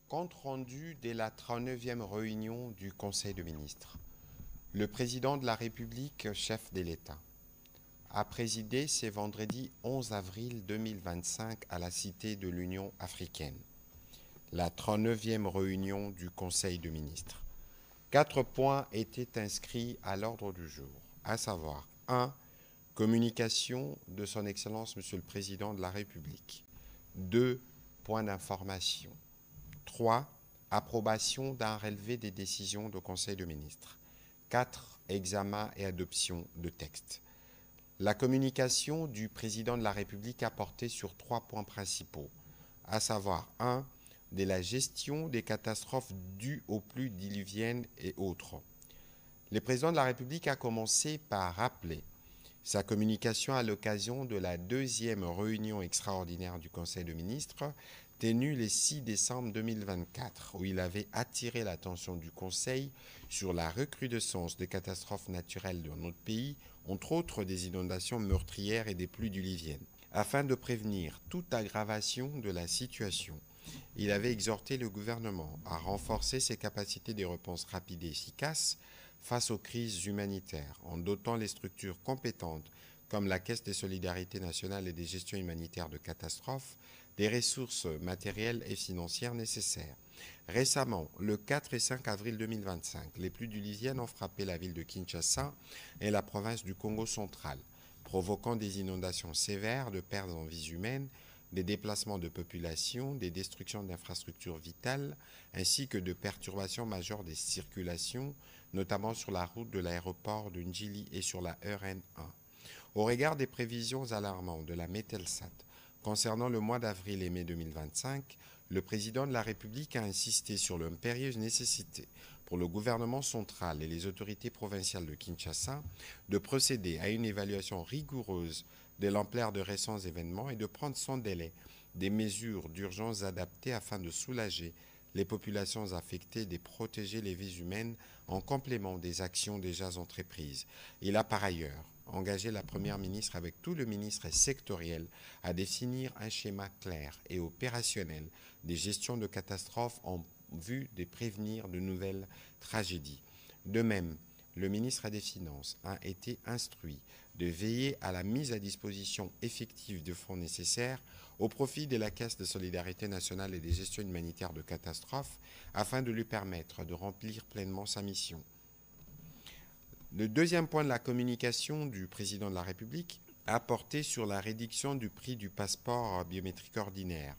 Compte rendu de la 39e réunion du Conseil de ministres. Le président de la République, chef de l'État, a présidé ce vendredi 11 avril 2025 à la Cité de l'Union africaine, la 39e réunion du Conseil de ministres. 4 points étaient inscrits à l'ordre du jour, à savoir 1. Communication de son Excellence Monsieur le Président de la République. 2. Points d'information. 3. Approbation d'un relevé des décisions du Conseil de ministres. 4. Examen et adoption de textes. La communication du Président de la République a porté sur 3 points principaux, à savoir 1. De la gestion des catastrophes dues aux pluies diluviennes et autres. Le Président de la République a commencé par rappeler sa communication à l'occasion de la 2e réunion extraordinaire du Conseil de ministres tenue le 6 décembre 2024, où il avait attiré l'attention du Conseil sur la recrudescence des catastrophes naturelles dans notre pays, entre autres des inondations meurtrières et des pluies diluviennes. Afin de prévenir toute aggravation de la situation, il avait exhorté le gouvernement à renforcer ses capacités de réponse rapides et efficaces face aux crises humanitaires, en dotant les structures compétentes comme la Caisse des solidarités nationales et des gestions humanitaires de catastrophes des ressources matérielles et financières nécessaires. Récemment, le 4 et 5 avril 2025, les pluies diluviennes ont frappé la ville de Kinshasa et la province du Congo central, provoquant des inondations sévères, de pertes en vies humaines, des déplacements de population, des destructions d'infrastructures vitales, ainsi que de perturbations majeures des circulations, notamment sur la route de l'aéroport de Ndjili et sur la RN1. Au regard des prévisions alarmantes de la Metelsat concernant le mois d'avril et mai 2025, le président de la République a insisté sur l'impérieuse nécessité pour le gouvernement central et les autorités provinciales de Kinshasa de procéder à une évaluation rigoureuse de l'ampleur de récents événements et de prendre sans délai des mesures d'urgence adaptées afin de soulager les populations affectées et de protéger les vies humaines en complément des actions déjà entreprises. Il a par ailleurs engagé la Première ministre avec tout le ministre sectoriel à définir un schéma clair et opérationnel des gestions de catastrophes en vue de prévenir de nouvelles tragédies. De même, le ministre des Finances a été instruit de veiller à la mise à disposition effective de fonds nécessaires au profit de la Caisse de solidarité nationale et des gestions humanitaires de catastrophes afin de lui permettre de remplir pleinement sa mission. Le deuxième point de la communication du président de la République a porté sur la réduction du prix du passeport biométrique ordinaire.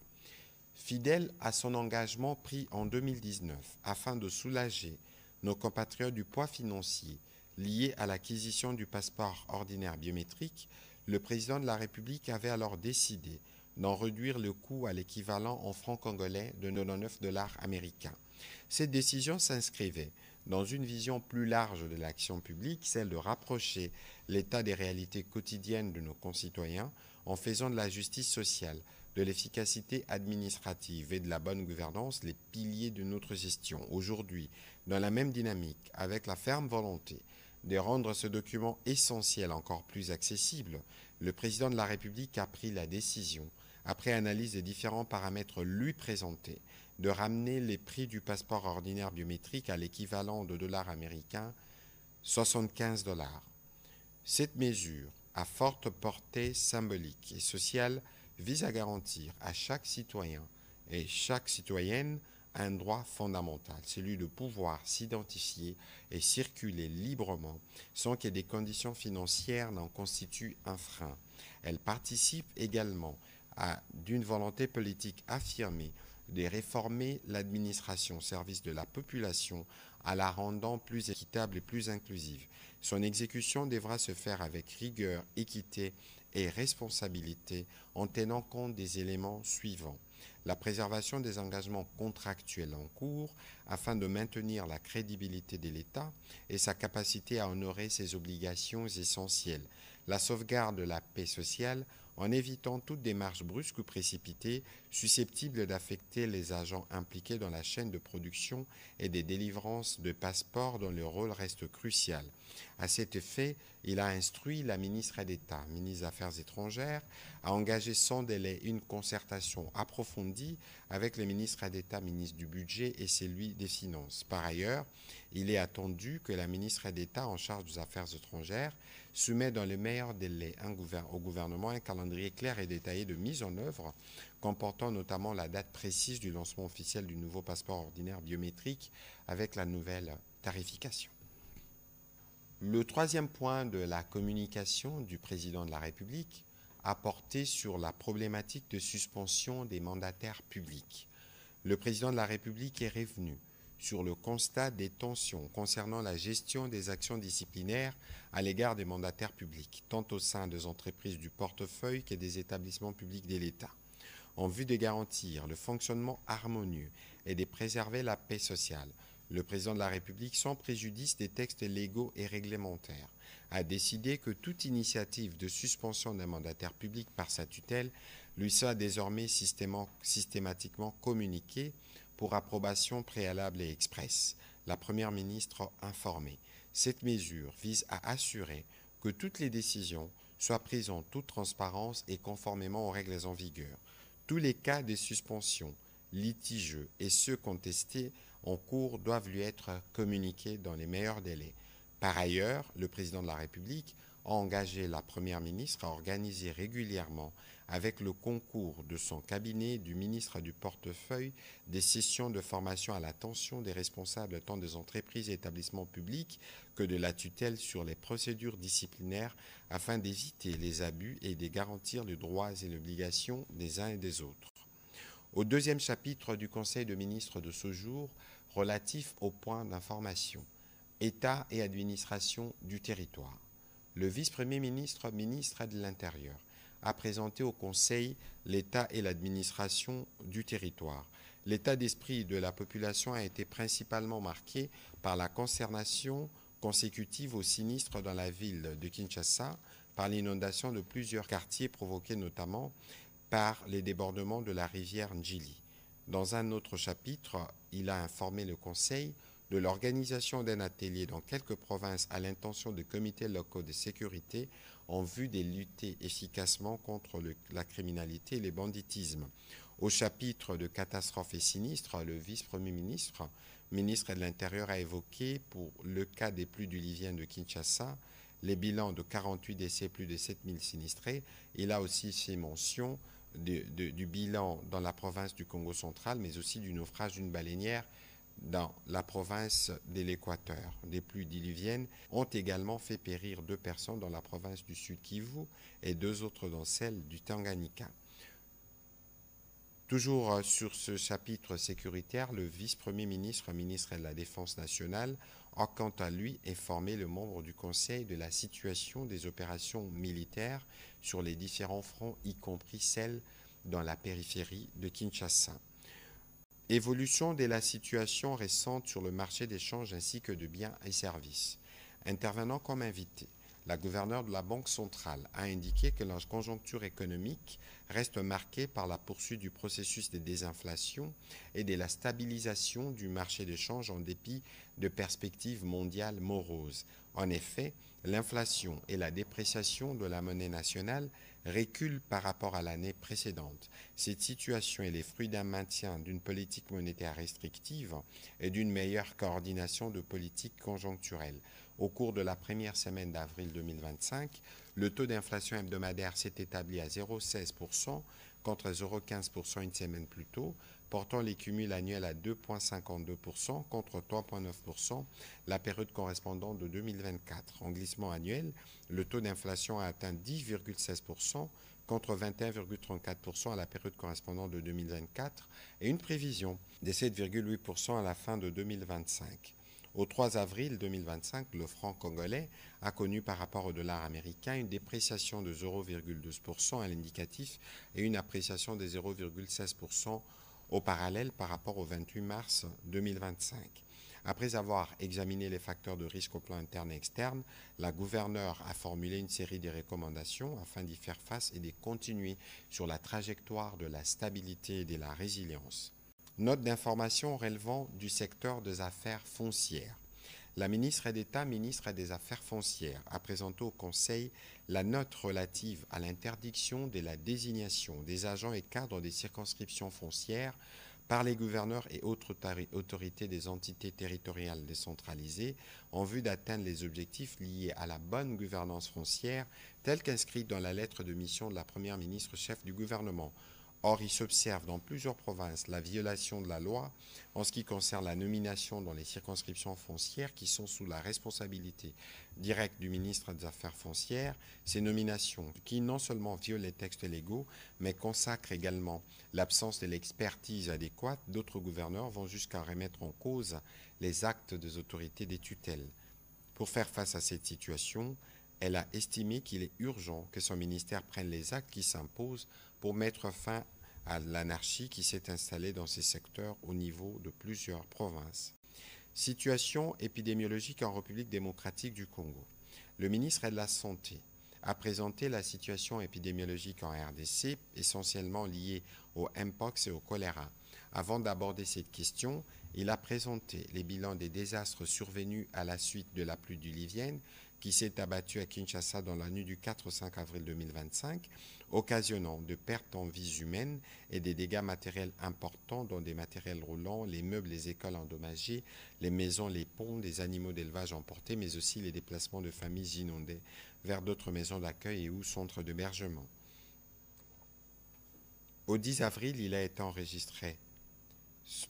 Fidèle à son engagement pris en 2019 afin de soulager nos compatriotes du poids financier lié à l'acquisition du passeport ordinaire biométrique, le président de la République avait alors décidé d'en réduire le coût à l'équivalent en francs congolais de 99 dollars américains. Cette décision s'inscrivait dans une vision plus large de l'action publique, celle de rapprocher l'état des réalités quotidiennes de nos concitoyens en faisant de la justice sociale, de l'efficacité administrative et de la bonne gouvernance les piliers de notre gestion. Aujourd'hui, dans la même dynamique, avec la ferme volonté de rendre ce document essentiel encore plus accessible, le président de la République a pris la décision, après analyse des différents paramètres lui présentés, de ramener les prix du passeport ordinaire biométrique à l'équivalent de dollars américains, 75 dollars. Cette mesure, à forte portée symbolique et sociale, vise à garantir à chaque citoyen et chaque citoyenne un droit fondamental, celui de pouvoir s'identifier et circuler librement sans que des conditions financières n'en constituent un frein. Elle participe également d'une volonté politique affirmée de réformer l'administration au service de la population en la rendant plus équitable et plus inclusive. Son exécution devra se faire avec rigueur, équité et responsabilité en tenant compte des éléments suivants. La préservation des engagements contractuels en cours afin de maintenir la crédibilité de l'État et sa capacité à honorer ses obligations essentielles. La sauvegarde de la paix sociale en évitant toute démarche brusque ou précipitée susceptibles d'affecter les agents impliqués dans la chaîne de production et des délivrances de passeports dont le rôle reste crucial. À cet effet, il a instruit la ministre d'État, ministre des Affaires étrangères, à engager sans délai une concertation approfondie avec le ministre d'État, ministre du Budget et celui des Finances. Par ailleurs, il est attendu que la ministre d'État en charge des Affaires étrangères soumet dans le meilleur délai au gouvernement un calendrier clair et détaillé de mise en œuvre comportant notamment la date précise du lancement officiel du nouveau passeport ordinaire biométrique avec la nouvelle tarification. Le troisième point de la communication du président de la République a porté sur la problématique de suspension des mandataires publics. Le président de la République est revenu sur le constat des tensions concernant la gestion des actions disciplinaires à l'égard des mandataires publics, tant au sein des entreprises du portefeuille que des établissements publics de l'État, en vue de garantir le fonctionnement harmonieux et de préserver la paix sociale. Le président de la République, sans préjudice des textes légaux et réglementaires, a décidé que toute initiative de suspension d'un mandataire public par sa tutelle lui soit désormais systématiquement communiquée pour approbation préalable et expresse. La Première ministre informée. Cette mesure vise à assurer que toutes les décisions soient prises en toute transparence et conformément aux règles en vigueur. Tous les cas de suspension litigieux et ceux contestés en cours doivent lui être communiqués dans les meilleurs délais. Par ailleurs, le président de la République a engagé la Première ministre à organiser régulièrement, avec le concours de son cabinet et du ministre du portefeuille, des sessions de formation à l'attention des responsables tant des entreprises et établissements publics que de la tutelle sur les procédures disciplinaires afin d'éviter les abus et de garantir les droits et les obligations des uns et des autres. Au deuxième chapitre du Conseil de ministres de ce jour, relatif au point d'information, État et administration du territoire. Le vice-premier ministre, ministre de l'Intérieur, a présenté au Conseil l'État et l'administration du territoire. L'état d'esprit de la population a été principalement marqué par la consternation consécutive au sinistre dans la ville de Kinshasa, par l'inondation de plusieurs quartiers provoqués notamment par les débordements de la rivière Njili. Dans un autre chapitre, il a informé le Conseil de l'organisation d'un atelier dans quelques provinces à l'intention de comités locaux de sécurité en vue de lutter efficacement contre la criminalité et le banditisme. Au chapitre de catastrophes et sinistres, le vice-premier ministre, ministre de l'Intérieur, a évoqué pour le cas des pluies diluviennes de Kinshasa les bilans de 48 décès, plus de 7000 sinistrés. Il a aussi fait mention du bilan dans la province du Congo central, mais aussi du naufrage d'une baleinière dans la province de l'Équateur. Des pluies diluviennes ont également fait périr 2 personnes dans la province du Sud Kivu et 2 autres dans celle du Tanganyika. Toujours sur ce chapitre sécuritaire, le vice-premier ministre, ministre de la Défense nationale, a quant à lui informé le membre du Conseil de la situation des opérations militaires sur les différents fronts, y compris celles dans la périphérie de Kinshasa. Évolution de la situation récente sur le marché d'échange ainsi que de biens et services. Intervenant comme invité, la gouverneure de la Banque centrale a indiqué que la conjoncture économique reste marquée par la poursuite du processus de désinflation et de la stabilisation du marché d'échange en dépit de perspectives mondiales moroses. En effet, l'inflation et la dépréciation de la monnaie nationale reculent par rapport à l'année précédente. Cette situation est le fruit d'un maintien d'une politique monétaire restrictive et d'une meilleure coordination de politiques conjoncturelles. Au cours de la première semaine d'avril 2025, le taux d'inflation hebdomadaire s'est établi à 0,16% contre 0,15% une semaine plus tôt, portant les cumuls annuels à 2,52% contre 3,9% la période correspondante de 2024. En glissement annuel, le taux d'inflation a atteint 10,16% contre 21,34% à la période correspondante de 2024 et une prévision de 7,8% à la fin de 2025. Au 3 avril 2025, le franc congolais a connu par rapport au dollar américain une dépréciation de 0,12% à l'indicatif et une appréciation de 0,16% au parallèle par rapport au 28 mars 2025. Après avoir examiné les facteurs de risque au plan interne et externe, la gouverneure a formulé une série de recommandations afin d'y faire face et de continuer sur la trajectoire de la stabilité et de la résilience. Note d'information relevant du secteur des affaires foncières. La ministre d'État, ministre des Affaires foncières, a présenté au Conseil la note relative à l'interdiction de la désignation des agents et cadres des circonscriptions foncières par les gouverneurs et autres autorités des entités territoriales décentralisées en vue d'atteindre les objectifs liés à la bonne gouvernance foncière telle qu'inscrite dans la lettre de mission de la Première ministre chef du gouvernement. Or, il s'observe dans plusieurs provinces la violation de la loi en ce qui concerne la nomination dans les circonscriptions foncières qui sont sous la responsabilité directe du ministre des Affaires foncières. Ces nominations qui non seulement violent les textes légaux, mais consacrent également l'absence de l'expertise adéquate, d'autres gouverneurs vont jusqu'à remettre en cause les actes des autorités des tutelles. Pour faire face à cette situation, elle a estimé qu'il est urgent que son ministère prenne les actes qui s'imposent pour mettre fin à l'anarchie qui s'est installée dans ces secteurs au niveau de plusieurs provinces. Situation épidémiologique en République démocratique du Congo. Le ministre de la Santé a présenté la situation épidémiologique en RDC, essentiellement liée au Mpox et au choléra. Avant d'aborder cette question, il a présenté les bilans des désastres survenus à la suite de la pluie diluvienne qui s'est abattue à Kinshasa dans la nuit du 4 au 5 avril 2025, occasionnant de pertes en vies humaines et des dégâts matériels importants dont des matériels roulants, les meubles, les écoles endommagées, les maisons, les ponts, des animaux d'élevage emportés, mais aussi les déplacements de familles inondées vers d'autres maisons d'accueil et ou centres d'hébergement. Au 10 avril, il a été enregistré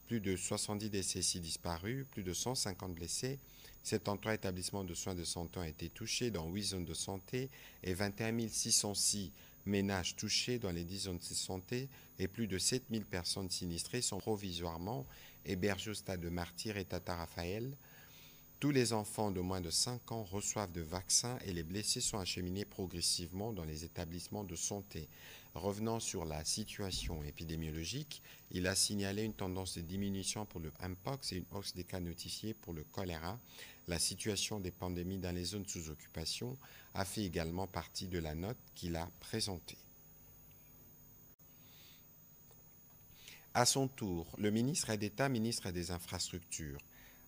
plus de 70 décès disparus, plus de 150 blessés. 73 établissements de soins de santé ont été touchés dans 8 zones de santé et 21 606 ménages touchés dans les 10 zones de santé et plus de 7 000 personnes sinistrées sont provisoirement hébergées au stade de Martyr et Tata Raphaël. Tous les enfants de moins de 5 ans reçoivent de vaccins et les blessés sont acheminés progressivement dans les établissements de santé. Revenant sur la situation épidémiologique, il a signalé une tendance de diminution pour le Mpox et une hausse des cas notifiés pour le choléra. La situation des pandémies dans les zones sous occupation a fait également partie de la note qu'il a présentée. À son tour, le ministre d'État, ministre des Infrastructures,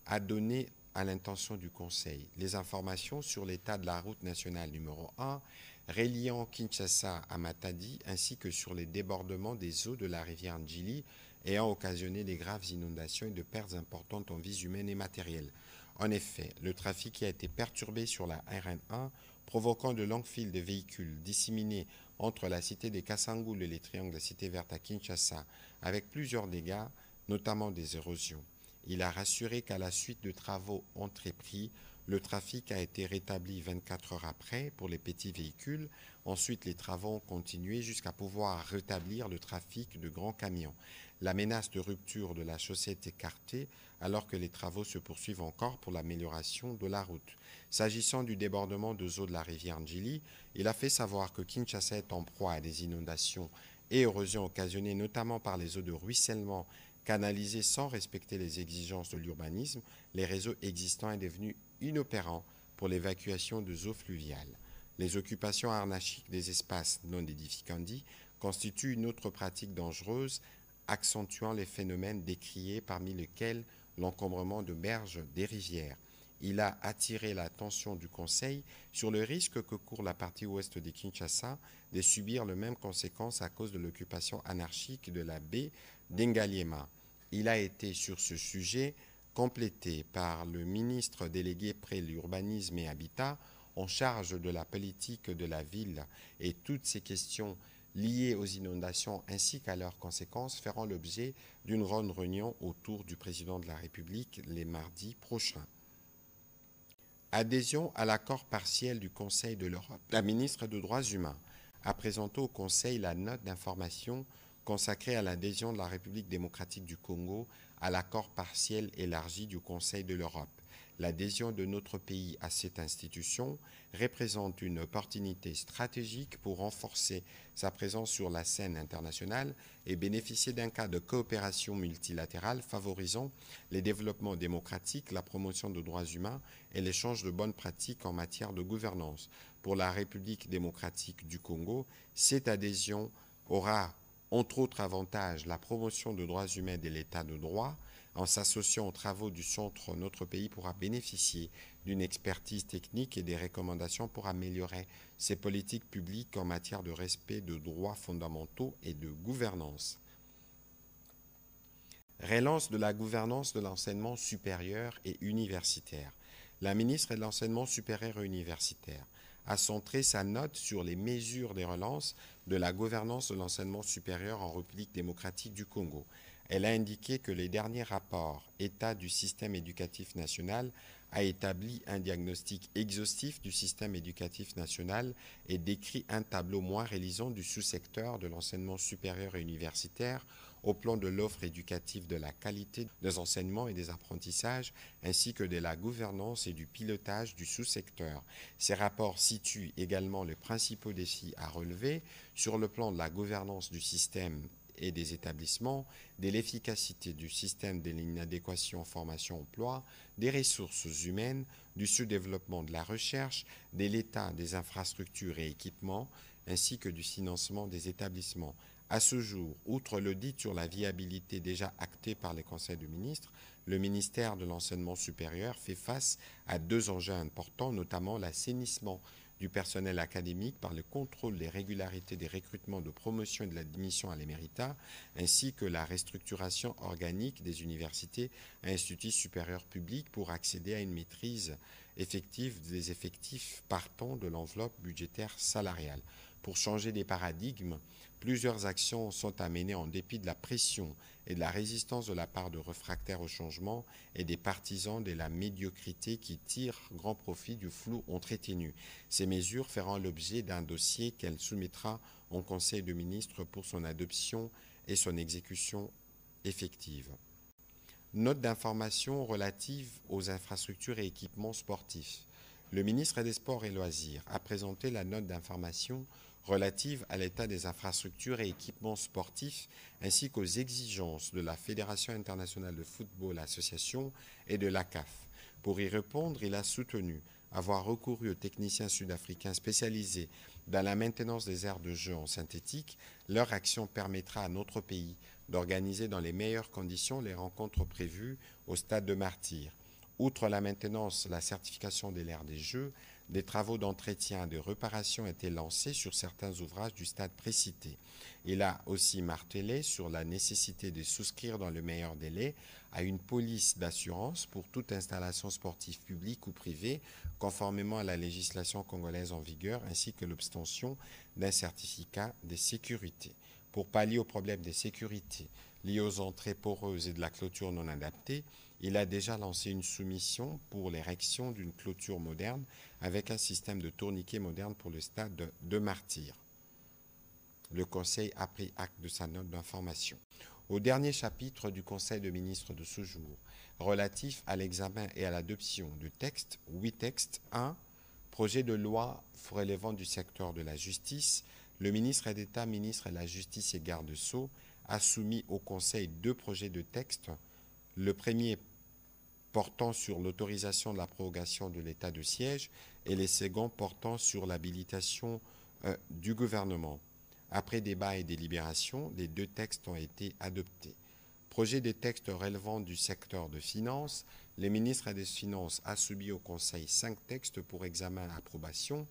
a donné à l'intention du Conseil les informations sur l'état de la route nationale numéro 1 reliant Kinshasa à Matadi ainsi que sur les débordements des eaux de la rivière Ndjili ayant occasionné des graves inondations et de pertes importantes en vies humaines et matérielles. En effet, le trafic a été perturbé sur la RN1, provoquant de longues files de véhicules disséminés entre la cité des Kassangoul et les triangles de la cité verte à Kinshasa, avec plusieurs dégâts, notamment des érosions. Il a rassuré qu'à la suite de travaux entrepris, le trafic a été rétabli 24 heures après pour les petits véhicules. Ensuite, les travaux ont continué jusqu'à pouvoir rétablir le trafic de grands camions. La menace de rupture de la chaussée est écartée alors que les travaux se poursuivent encore pour l'amélioration de la route. S'agissant du débordement de eaux de la rivière Ndjili, il a fait savoir que Kinshasa est en proie à des inondations et érosions occasionnées notamment par les eaux de ruissellement canalisées sans respecter les exigences de l'urbanisme. Les réseaux existants est devenu inopérants pour l'évacuation de eaux fluviales. Les occupations anarchiques des espaces non édificandis constituent une autre pratique dangereuse, accentuant les phénomènes décriés parmi lesquels l'encombrement de berges des rivières. Il a attiré l'attention du Conseil sur le risque que court la partie ouest de Kinshasa de subir les mêmes conséquences à cause de l'occupation anarchique de la baie d'Engaliema. Il a été sur ce sujet complété par le ministre délégué près l'urbanisme et habitat en charge de la politique de la ville et toutes ces questions liées aux inondations ainsi qu'à leurs conséquences feront l'objet d'une grande réunion autour du président de la République les mardis prochains. Adhésion à l'accord partiel du Conseil de l'Europe. La ministre des Droits humains a présenté au Conseil la note d'information consacrée à l'adhésion de la République démocratique du Congo à l'accord partiel élargi du Conseil de l'Europe. L'adhésion de notre pays à cette institution représente une opportunité stratégique pour renforcer sa présence sur la scène internationale et bénéficier d'un cadre de coopération multilatérale favorisant les développements démocratiques, la promotion de droits humains et l'échange de bonnes pratiques en matière de gouvernance. Pour la République démocratique du Congo, cette adhésion aura entre autres avantages la promotion de droits humains et de l'état de droit. En s'associant aux travaux du centre, notre pays pourra bénéficier d'une expertise technique et des recommandations pour améliorer ses politiques publiques en matière de respect de droits fondamentaux et de gouvernance. Relance de la gouvernance de l'enseignement supérieur et universitaire. La ministre de l'Enseignement supérieur et universitaire a centré sa note sur les mesures de relance de la gouvernance de l'enseignement supérieur en République démocratique du Congo. Elle a indiqué que les derniers rapports État du système éducatif national a établi un diagnostic exhaustif du système éducatif national et décrit un tableau moins réalisant du sous-secteur de l'enseignement supérieur et universitaire au plan de l'offre éducative, de la qualité des enseignements et des apprentissages, ainsi que de la gouvernance et du pilotage du sous-secteur. Ces rapports situent également les principaux défis à relever sur le plan de la gouvernance du système et des établissements, de l'efficacité du système de l'inadéquation formation-emploi, des ressources humaines, du sous-développement de la recherche, de l'état des infrastructures et équipements, ainsi que du financement des établissements. À ce jour, outre l'audit sur la viabilité déjà actée par les conseils de ministres, le ministère de l'Enseignement supérieur fait face à deux enjeux importants, notamment l'assainissement du personnel académique par le contrôle des régularités des recrutements de promotion et de l'admission à l'éméritat, ainsi que la restructuration organique des universités et instituts supérieurs publics pour accéder à une maîtrise effective des effectifs partant de l'enveloppe budgétaire salariale. Pour changer des paradigmes, plusieurs actions sont à mener en dépit de la pression et de la résistance de la part de réfractaires au changement et des partisans de la médiocrité qui tirent grand profit du flou entretenu. Ces mesures feront l'objet d'un dossier qu'elle soumettra au Conseil de ministres pour son adoption et son exécution effective. Note d'information relative aux infrastructures et équipements sportifs. Le ministre des Sports et Loisirs a présenté la note d'information relative à l'état des infrastructures et équipements sportifs ainsi qu'aux exigences de la Fédération internationale de football association et de la CAF. Pour y répondre, il a soutenu avoir recouru aux techniciens sud-africains spécialisés dans la maintenance des aires de jeu en synthétique. Leur action permettra à notre pays d'organiser dans les meilleures conditions les rencontres prévues au stade de Martyrs. Outre la maintenance, la certification de l'aire des Jeux, des travaux d'entretien et de réparation étaient lancés sur certains ouvrages du stade précité. Il a aussi martelé sur la nécessité de souscrire dans le meilleur délai à une police d'assurance pour toute installation sportive publique ou privée, conformément à la législation congolaise en vigueur, ainsi que l'obtention d'un certificat de sécurité. Pour pallier aux problèmes de sécurité liés aux entrées poreuses et de la clôture non adaptée, il a déjà lancé une soumission pour l'érection d'une clôture moderne avec un système de tourniquet moderne pour le stade de Martyrs. Le Conseil a pris acte de sa note d'information. Au dernier chapitre du Conseil de ministres de ce jour, relatif à l'examen et à l'adoption de textes, 8 textes. 1. Projet de loi relevant du secteur de la justice. Le ministre d'État, ministre de la Justice et garde-sceau, a soumis au Conseil 2 projets de textes. Le premier portant sur l'autorisation de la prorogation de l'état de siège et les seconds portant sur l'habilitation du gouvernement. Après débat et délibération, les 2 textes ont été adoptés. Projet de textes relevant du secteur de finances. Le ministre des Finances a soumis au Conseil 5 textes pour examen et approbation.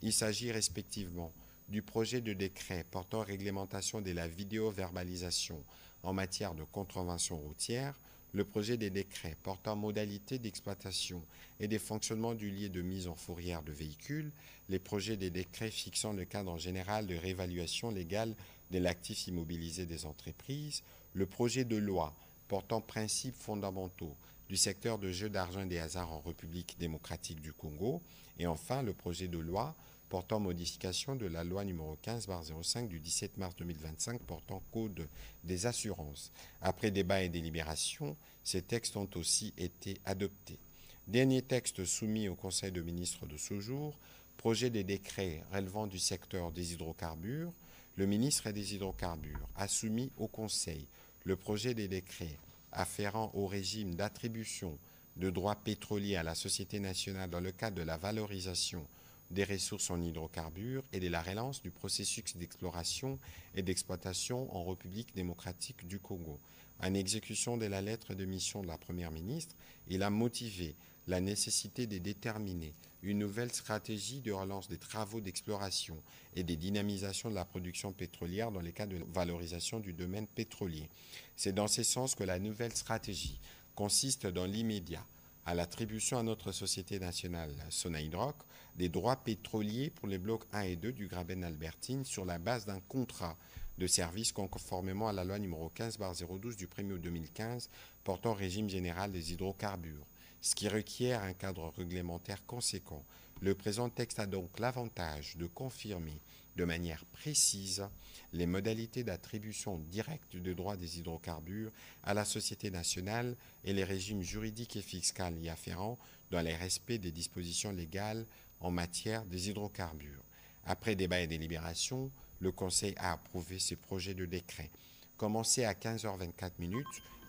Il s'agit respectivement du projet de décret portant réglementation de la vidéo-verbalisation en matière de contraventions routières, le projet des décrets portant modalités d'exploitation et des fonctionnements du lieu de mise en fourrière de véhicules, les projets des décrets fixant le cadre général de réévaluation légale de l'actif immobilisé des entreprises, le projet de loi portant principes fondamentaux du secteur de jeux d'argent et des hasards en République démocratique du Congo, et enfin le projet de loi portant modification de la loi numéro 15/05 du 17 mars 2025 portant code des assurances. Après débat et délibération, ces textes ont aussi été adoptés. Dernier texte soumis au Conseil de ministres de ce jour, projet des décrets relevant du secteur des hydrocarbures. Le ministre des hydrocarbures a soumis au Conseil le projet des décrets afférents au régime d'attribution de droits pétroliers à la Société nationale dans le cadre de la valorisation des ressources en hydrocarbures et de la relance du processus d'exploration et d'exploitation en République démocratique du Congo. En exécution de la lettre de mission de la Première ministre, il a motivé la nécessité de déterminer une nouvelle stratégie de relance des travaux d'exploration et de dynamisation de la production pétrolière dans les cas de valorisation du domaine pétrolier. C'est dans ce sens que la nouvelle stratégie consiste dans l'immédiat à l'attribution à notre Société nationale Sonaïdroc des droits pétroliers pour les blocs 1 et 2 du Graben-Albertine sur la base d'un contrat de service conformément à la loi numéro 15/012 du 1er août 2015 portant régime général des hydrocarbures, ce qui requiert un cadre réglementaire conséquent. Le présent texte a donc l'avantage de confirmer de manière précise les modalités d'attribution directe de droits des hydrocarbures à la Société nationale et les régimes juridiques et fiscaux y afférents dans le respect des dispositions légales en matière des hydrocarbures. Après débat et délibération, le Conseil a approuvé ce projet de décret. Commencé à 15h24,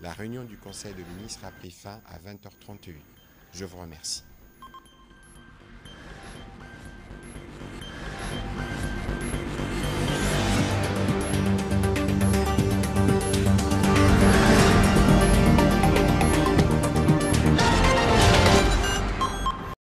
la réunion du Conseil de ministres a pris fin à 20h31. Je vous remercie.